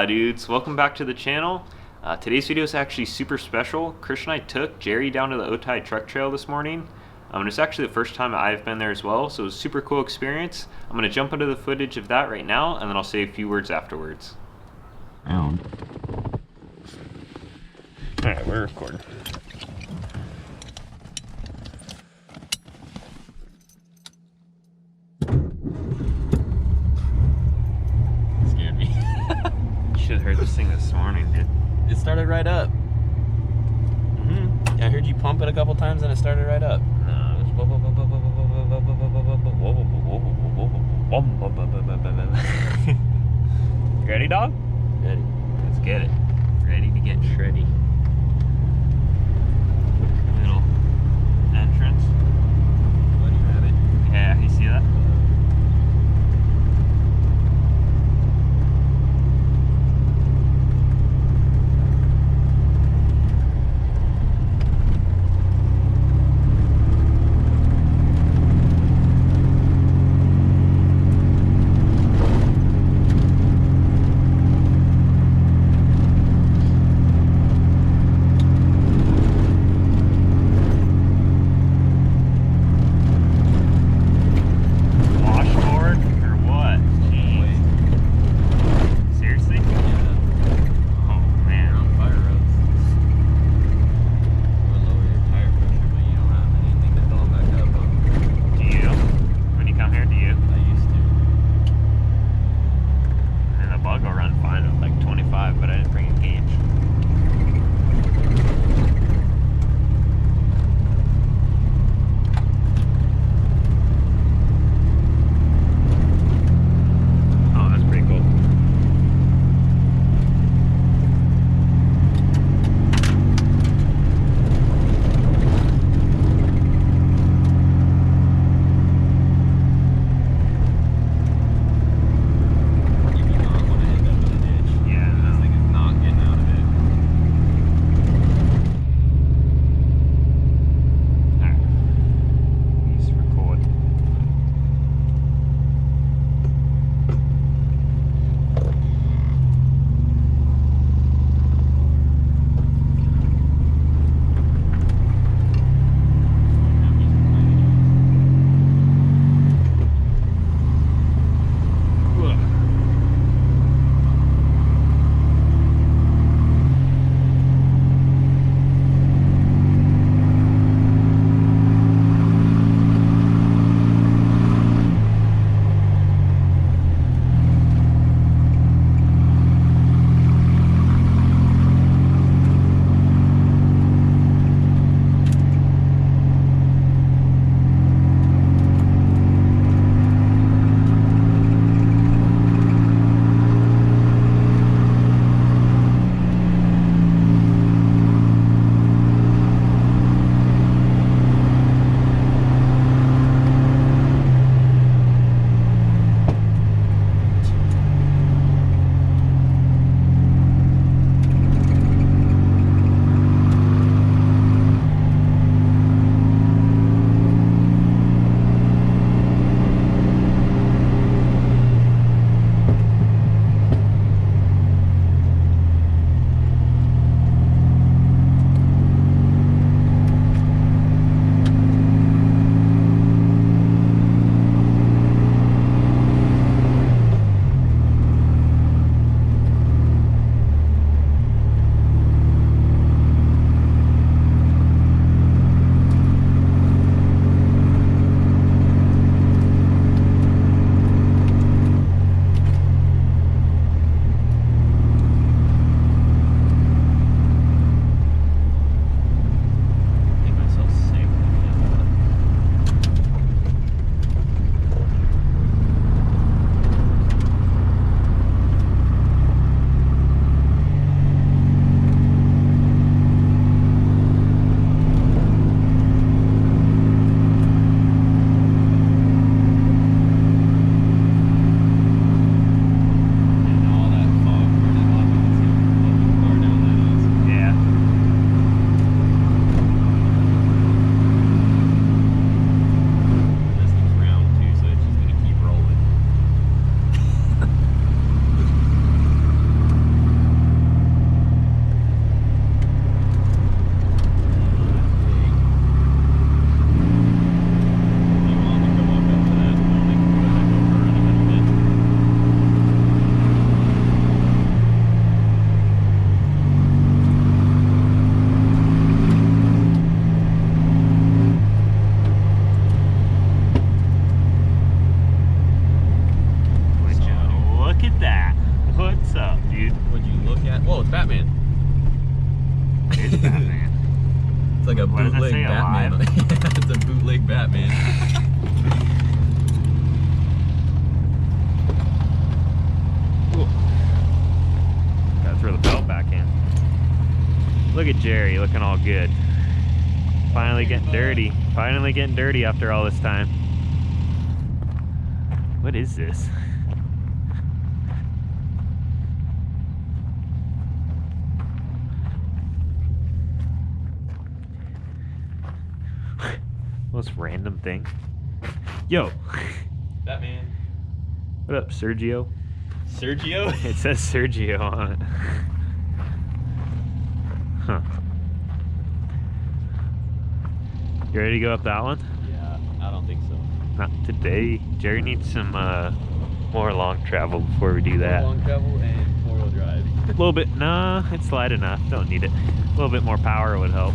Dudes, welcome back to the channel. Today's video is actually super special. Chris and I took Jerry down to the Otay truck trail this morning. And it's actually the first time I've been there as well, so it was a super cool experience. I'm going to jump into the footage of that right now, and then I'll say a few words afterwards. Alright, we're recording. Scared me. You should have heard this thing this morning, dude. It started right up. I heard you pump it a couple times and it started right up. No, it was You ready, dog? Ready. Let's get it. Ready to get shreddy. Little entrance. Buddy rabbit. Yeah, you see that? like a What does it bootleg say, Batman. alive? It's a bootleg Batman. Cool. Gotta throw the belt back in. Look at Jerry looking all good. Finally getting dirty. Finally getting dirty after all this time. What is this? Most random thing. Yo. Batman. What up, Sergio? Sergio? It says Sergio on it. Huh. You ready to go up that one? Yeah, I don't think so. Not today. Jerry needs some more long travel before we do that. Long travel and 4-wheel drive. A little bit. Nah, it's light enough. Don't need it. A little bit more power would help.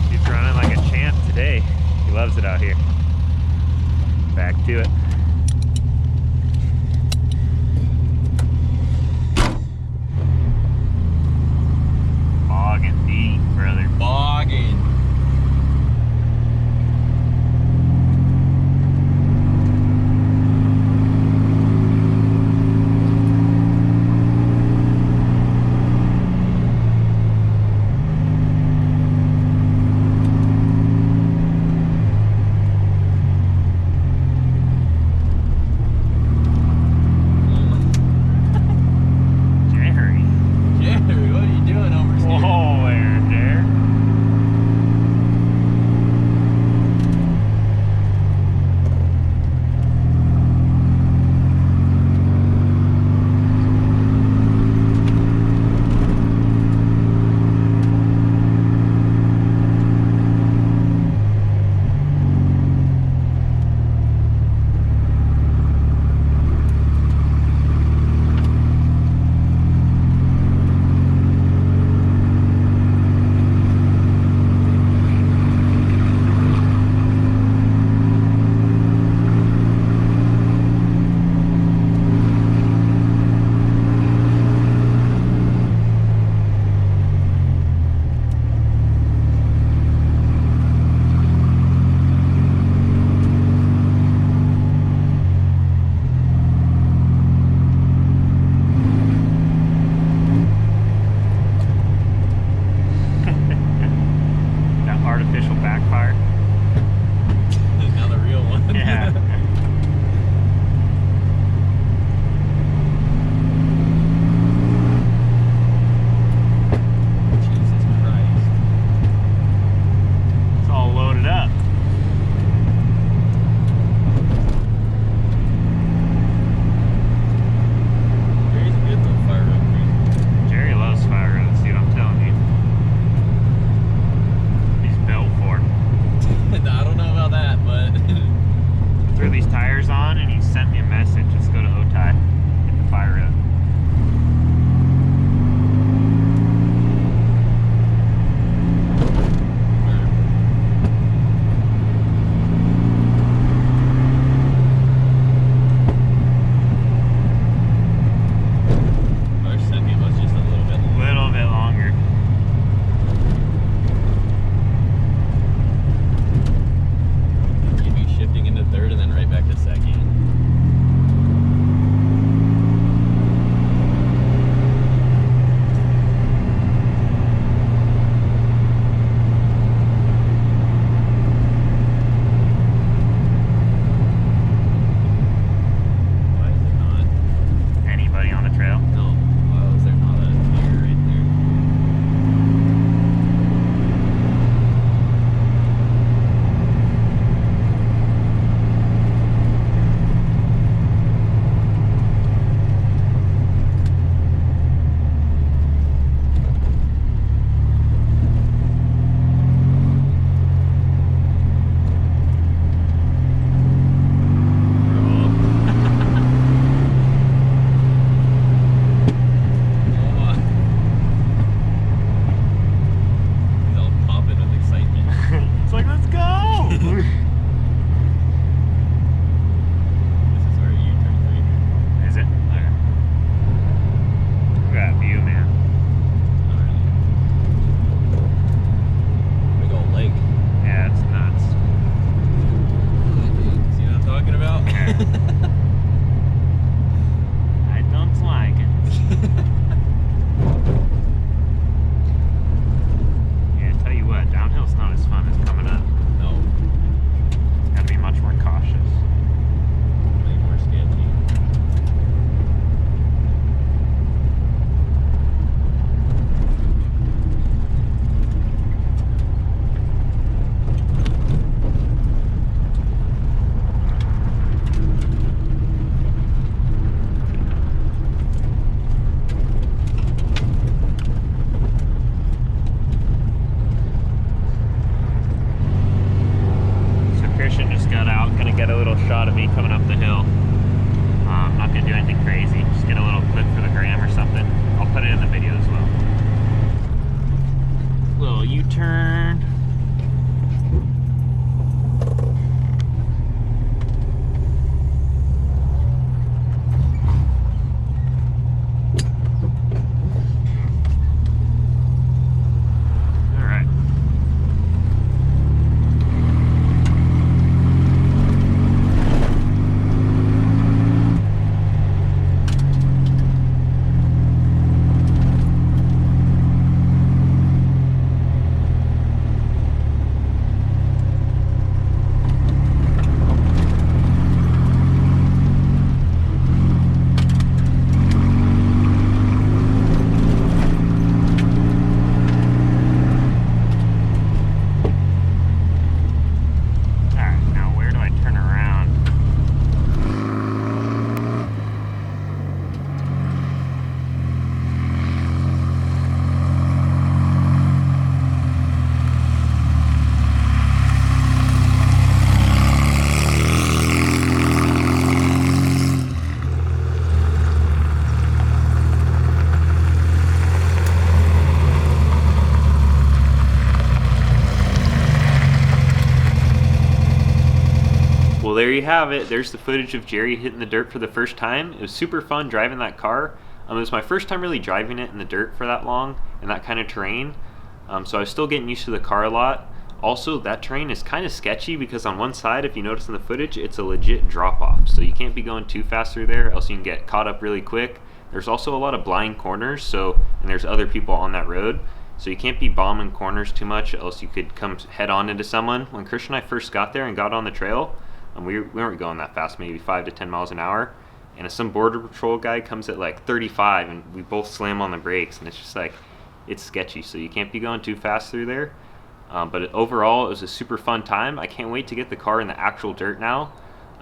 He's running like a champ today. He loves it out here. Back to it. Bogging deep, brother. Bogging. Jerry. Jerry, what are you doing over here? Whoa there, Jerry. there you have it. There's the footage of Jerry hitting the dirt for the first time. It was super fun driving that car. It was my first time really driving it in the dirt for that long in that kind of terrain. So I was still getting used to the car a lot. Also, that terrain is kind of sketchy because on one side, if you notice in the footage, it's a legit drop-off. So you can't be going too fast through there, else you can get caught up really quick. There's also a lot of blind corners, and there's other people on that road. So you can't be bombing corners too much, else you could come head on into someone. When Christian and I first got there and got on the trail, we weren't going that fast, maybe 5 to 10 miles an hour. And if some border patrol guy comes at like 35 and we both slam on the brakes, and it's just like, it's sketchy. So you can't be going too fast through there. But overall, it was a super fun time. I can't wait to get the car in the actual dirt now.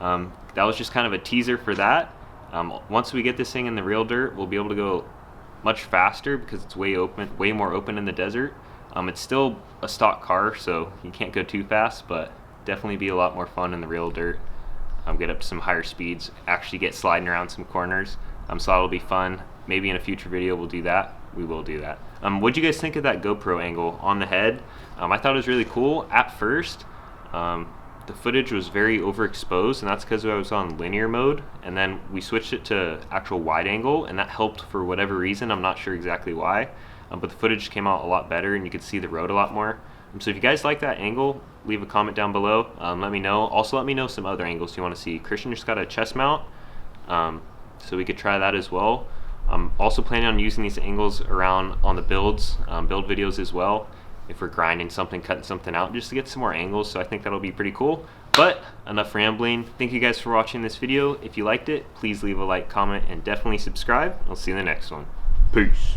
That was just kind of a teaser for that. Once we get this thing in the real dirt, we'll be able to go much faster because it's way more open in the desert. It's still a stock car, so you can't go too fast, but definitely be a lot more fun in the real dirt. Get up to some higher speeds, actually get sliding around some corners. So that'll be fun. Maybe in a future video we'll do that. We will do that. What'd you guys think of that GoPro angle on the head? I thought it was really cool. At first, the footage was very overexposed, and that's because I was on linear mode, and then we switched it to actual wide angle, and that helped for whatever reason. I'm not sure exactly why, but the footage came out a lot better and you could see the road a lot more. So if you guys like that angle, leave a comment down below. Let me know. Also let me know some other angles you want to see. Christian just got a chest mount, so we could try that as well. I'm also planning on using these angles around on the build videos as well. If we're grinding something, cutting something out, just to get some more angles. So I think that'll be pretty cool. But enough rambling. Thank you guys for watching this video. If you liked it, please leave a like, comment, and definitely subscribe. I'll see you in the next one. Peace.